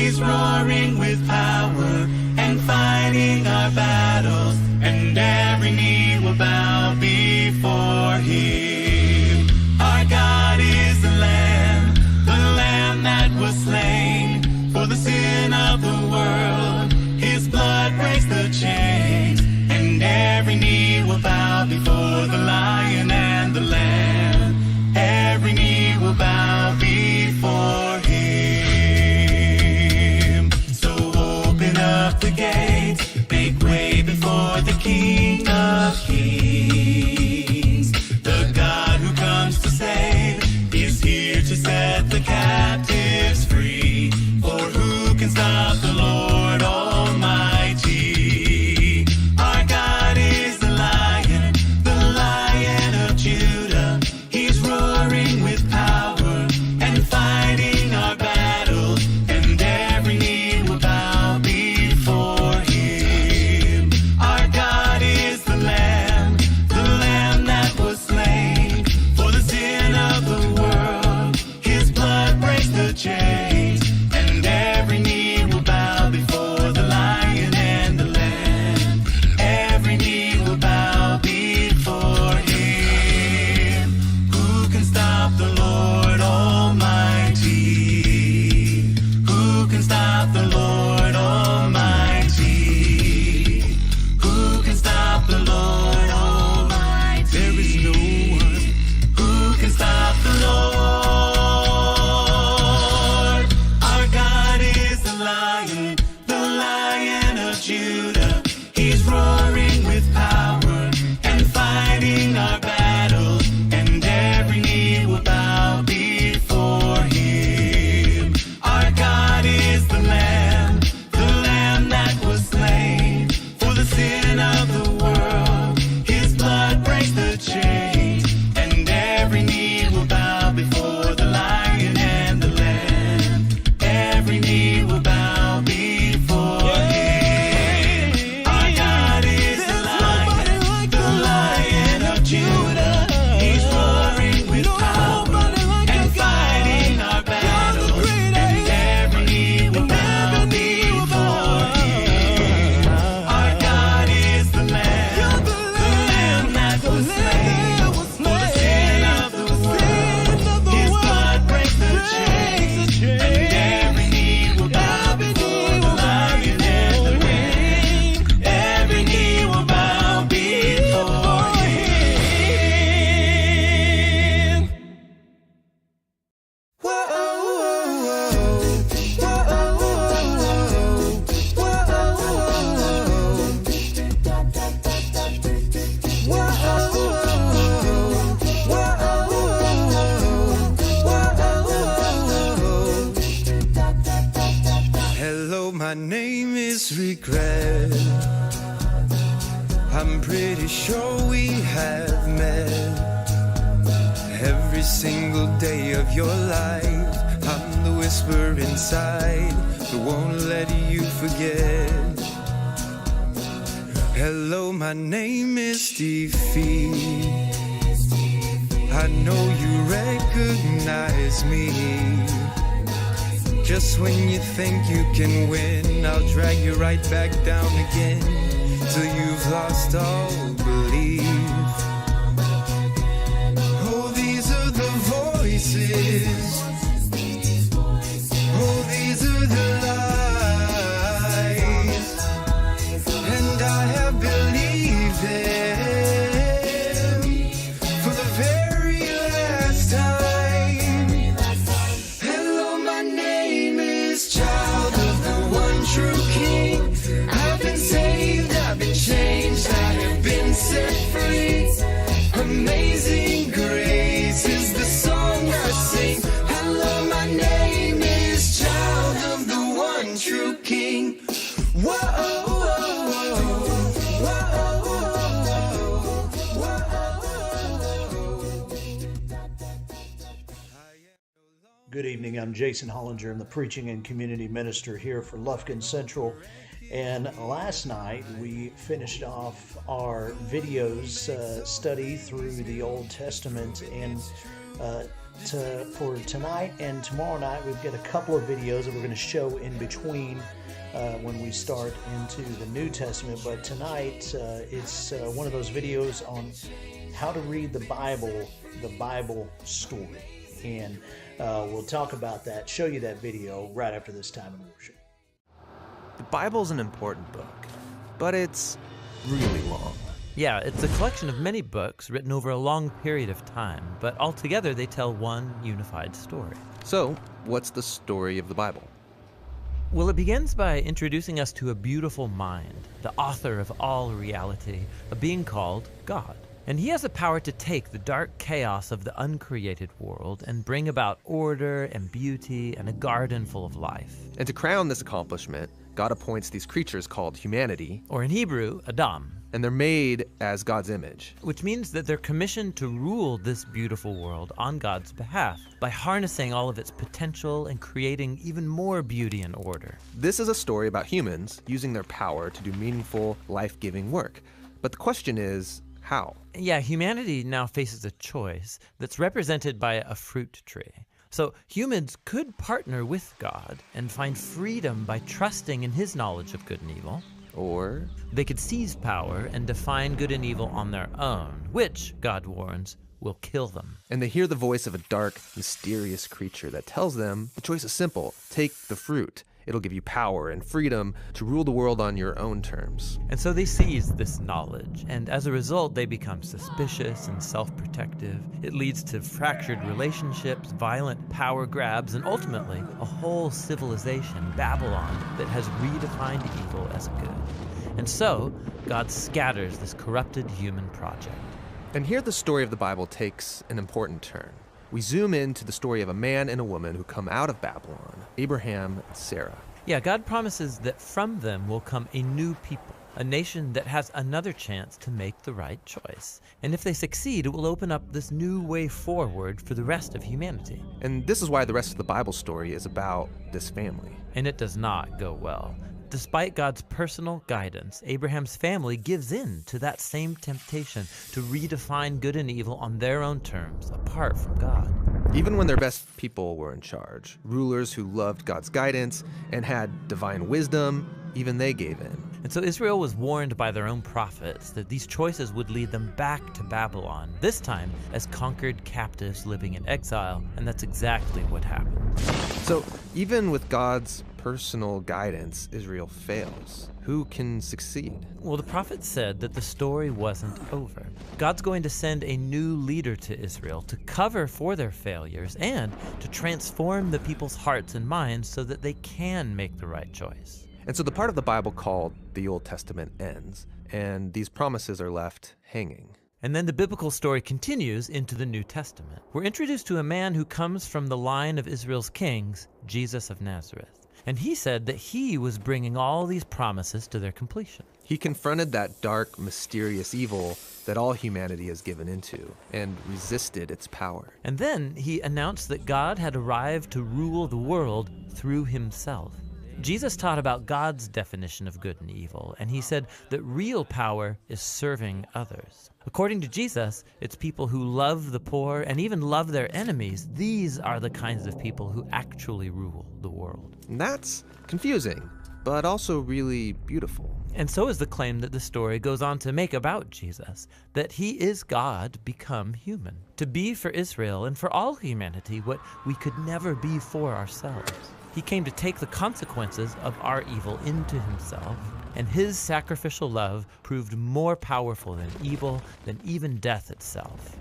He's roaring with power and fighting our battles, and every knee will bow before Him. Our God is the Lamb that was slain for the sin of the world. His blood breaks the chains, and every knee will bow before the Lion and the Lamb. Every knee will bow before Him. So open up the gates, make way before the King of Kings. The God who comes to save is here to set the captives free. For who can stop the Lord Almighty? Our God is the Lion of Judah. He's roaring with power and fighting our battles, and every knee will bow before Him. Our God is the Lamb that was slain for the sin of the world. His blood breaks the chains, and every knee will bow before the Lion and the Lamb. Every knee will bow before Him. Who can stop the Lord Almighty? Who can stop the Lord Almighty? Who can stop the Lord Almighty? There is no one who can stop the Lord. Our God is the Lion of Judah. He's roaring with power and fighting our battles, and every knee will bow before Him. Our God is the Lamb that was slain for the sin of the world. His blood breaks the chains, and every knee will bow before the Lion and the Lamb. Every knee will bow before Him. Our God is the Lion of Judah. He's roaring with power and fighting our battles, and every knee will bow before Him. Our God is the Lamb that was slain for the sin of the world. His blood breaks the chains, and every knee will bow before the Lion and the Lamb. Every knee will bow before Him. Hello, my name is Regret. I'm pretty sure we have met. Every single day of your life, I'm the whisper inside that won't let you forget. Hello, my name is Defeat. I know you recognize me. Just when you think you can win, I'll drag you right back down again, till you've lost all belief. Oh, these are the voices. Oh, these are the lies. And I have believed them for the very last time. Hello, my name is Child of the One True King. I've been saved, I've been changed, I have been set free. Amazing grace is the song I sing. Hello, my name is Child of the One True King. Whoa. Good evening. I'm Jason Hollinger. I'm the preaching and community minister here for Lufkin Central. And last night we finished off our videos study through the Old Testament, and for tonight and tomorrow night, we've got a couple of videos that we're going to show in between when we start into the New Testament. But tonight, it's one of those videos on how to read the Bible story. And we'll talk about that, show you that video right after this time of worship. The Bible's an important book, but it's really long. Yeah, it's a collection of many books written over a long period of time, but altogether they tell one unified story. So, what's the story of the Bible? Well, it begins by introducing us to a beautiful mind, the author of all reality, a being called God. And he has the power to take the dark chaos of the uncreated world and bring about order and beauty and a garden full of life. And to crown this accomplishment, God appoints these creatures called humanity, Or in Hebrew, Adam. and they're made as God's image. Which means that they're commissioned to rule this beautiful world on God's behalf by harnessing all of its potential and creating even more beauty and order. This is a story about humans using their power to do meaningful, life-giving work. But the question is, how? Yeah, humanity now faces a choice that's represented by a fruit tree. So humans could partner with God and find freedom by trusting in his knowledge of good and evil. Or They could seize power and define good and evil on their own, which, God warns, will kill them. and they hear the voice of a dark, mysterious creature that tells them the choice is simple. Take the fruit. It'll give you power and freedom to rule the world on your own terms. And so they seize this knowledge, and as a result, they become suspicious and self-protective. It leads to fractured relationships, violent power grabs, and ultimately, a whole civilization, Babylon, that has redefined evil as good. And so, God scatters this corrupted human project. And here the story of the Bible takes an important turn. We zoom into the story of a man and a woman who come out of Babylon, Abraham and Sarah. Yeah, God promises that from them will come a new people, a nation that has another chance to make the right choice. And if they succeed, it will open up this new way forward for the rest of humanity. And this is why the rest of the Bible story is about this family. And it does not go well. Despite God's personal guidance, Abraham's family gives in to that same temptation to redefine good and evil on their own terms, apart from God. Even when their best people were in charge, rulers who loved God's guidance and had divine wisdom, even they gave in. And so Israel was warned by their own prophets that these choices would lead them back to Babylon, this time as conquered captives living in exile, and that's exactly what happened. So even with God's personal guidance, Israel fails. Who can succeed? Well, the prophet said that the story wasn't over. God's going to send a new leader to Israel to cover for their failures and to transform the people's hearts and minds so that they can make the right choice. And so the part of the Bible called the Old Testament ends, and these promises are left hanging. And then the biblical story continues into the New Testament. We're introduced to a man who comes from the line of Israel's kings, Jesus of Nazareth. And he said that he was bringing all these promises to their completion. He confronted that dark, mysterious evil that all humanity has given into and resisted its power. And then he announced that God had arrived to rule the world through himself. Jesus taught about God's definition of good and evil, and he said that real power is serving others. According to Jesus, it's people who love the poor and even love their enemies. These are the kinds of people who actually rule the world. And that's confusing, but also really beautiful. And so is the claim that the story goes on to make about Jesus, that he is God become human, to be for Israel and for all humanity what we could never be for ourselves. He came to take the consequences of our evil into himself, and his sacrificial love proved more powerful than evil, than even death itself.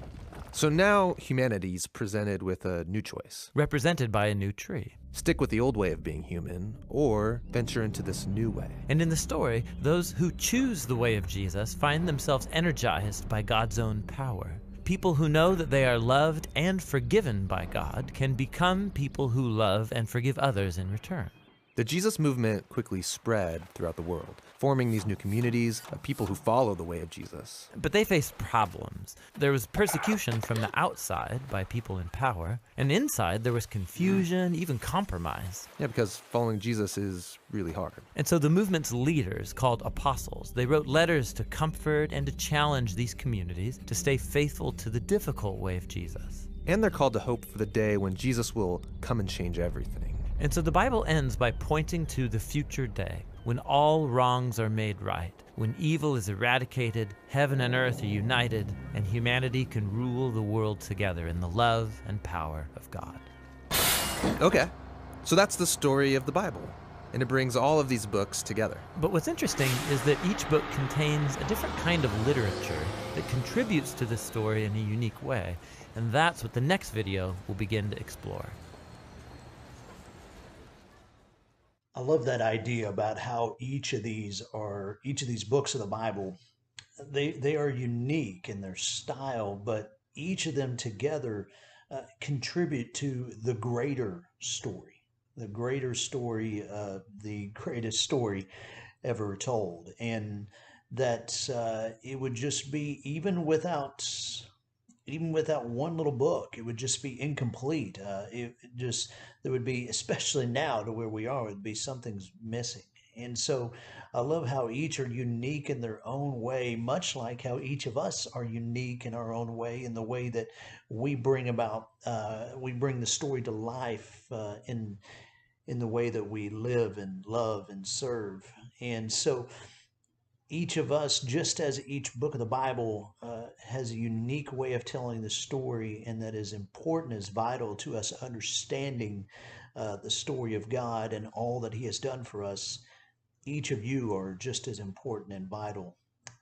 So now humanity's presented with a new choice. Represented by a new tree. Stick with the old way of being human, or venture into this new way. And in the story, those who choose the way of Jesus find themselves energized by God's own power. People who know that they are loved and forgiven by God can become people who love and forgive others in return. The Jesus movement quickly spread throughout the world, forming these new communities of people who follow the way of Jesus. But they faced problems. There was persecution from the outside by people in power, and inside there was confusion, even compromise. Yeah, because following Jesus is really hard. And so the movement's leaders, called apostles, they wrote letters to comfort and to challenge these communities to stay faithful to the difficult way of Jesus. And they're called to hope for the day when Jesus will come and change everything. And so the Bible ends by pointing to the future day, when all wrongs are made right, when evil is eradicated, heaven and earth are united, and humanity can rule the world together in the love and power of God. Okay, so that's the story of the Bible, and it brings all of these books together. But what's interesting is that each book contains a different kind of literature that contributes to this story in a unique way, and that's what the next video will begin to explore. I love that idea about how each of these books of the Bible, they are unique in their style, but each of them together contribute to the greater story, the greatest story ever told, and that it would just be even without one little book, it would just be incomplete. There would be, especially now to where we are, would be something's missing. And so I love how each are unique in their own way, much like how each of us are unique in our own way, in the way that we bring the story to life in the way that we live and love and serve. And so each of us, just as each book of the Bible has a unique way of telling the story, and that is important, is vital to us understanding the story of God and all that He has done for us, each of you are just as important and vital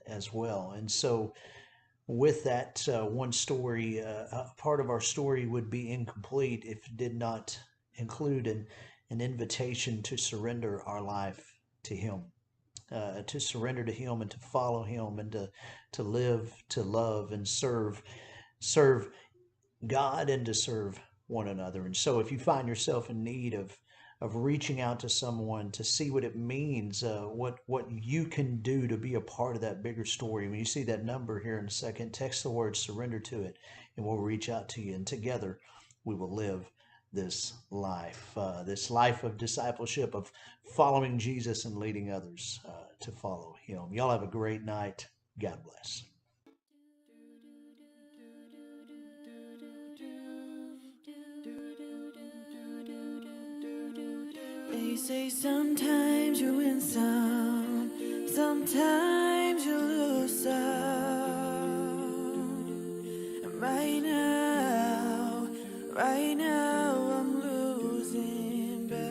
as well. And so with that one story, part of our story would be incomplete if it did not include an invitation to surrender our life to Him. To surrender to Him and to follow Him and to live, to love and serve God and to serve one another. And so if you find yourself in need of reaching out to someone to see what it means, what you can do to be a part of that bigger story, when you see that number here in a second, text the word surrender to it and we'll reach out to you, and together we will live this life of discipleship, of following Jesus and leading others to follow Him. Y'all have a great night. God bless. They say sometimes you win some, sometimes you lose some. And right now I'm losing, babe.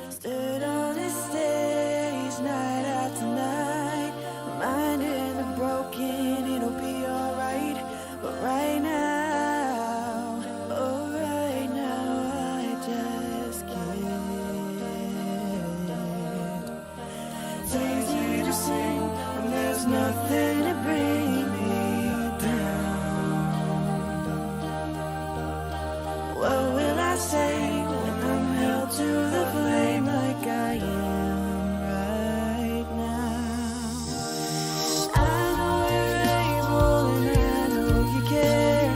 Stood on this stage night after night, reminding the broken it'll be alright. But right now, oh right now I just can't. It's easy to sing when there's nothing to bring me down. What will I say when I'm held to the flame like I am right now? I know you're able and I know you can.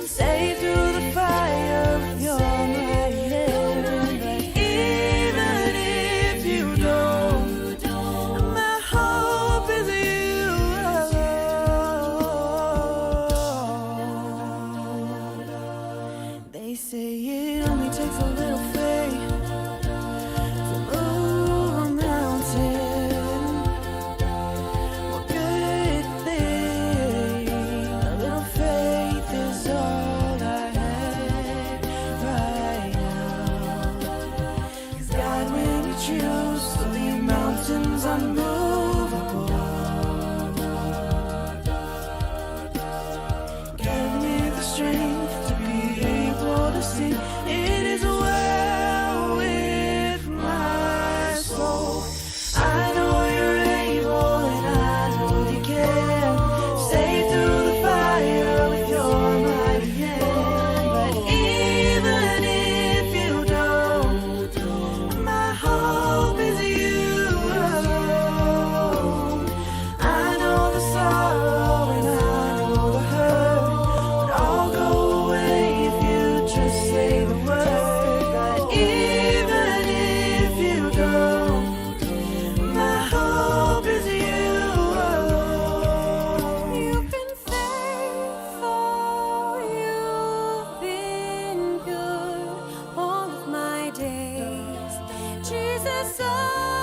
Say through the fire with your mighty hand. But even if you don't, my hope is you alone. They say it only takes a little faith to move a mountain. Well, good thing a little faith is all I have right now. 'Cause God, when you choose to leave mountains unmovable, give me the strength to be able to see it is well with my soul. I know you're able and I know you can. Stay through the fire with your mighty hand. But even if you don't, my hope sun.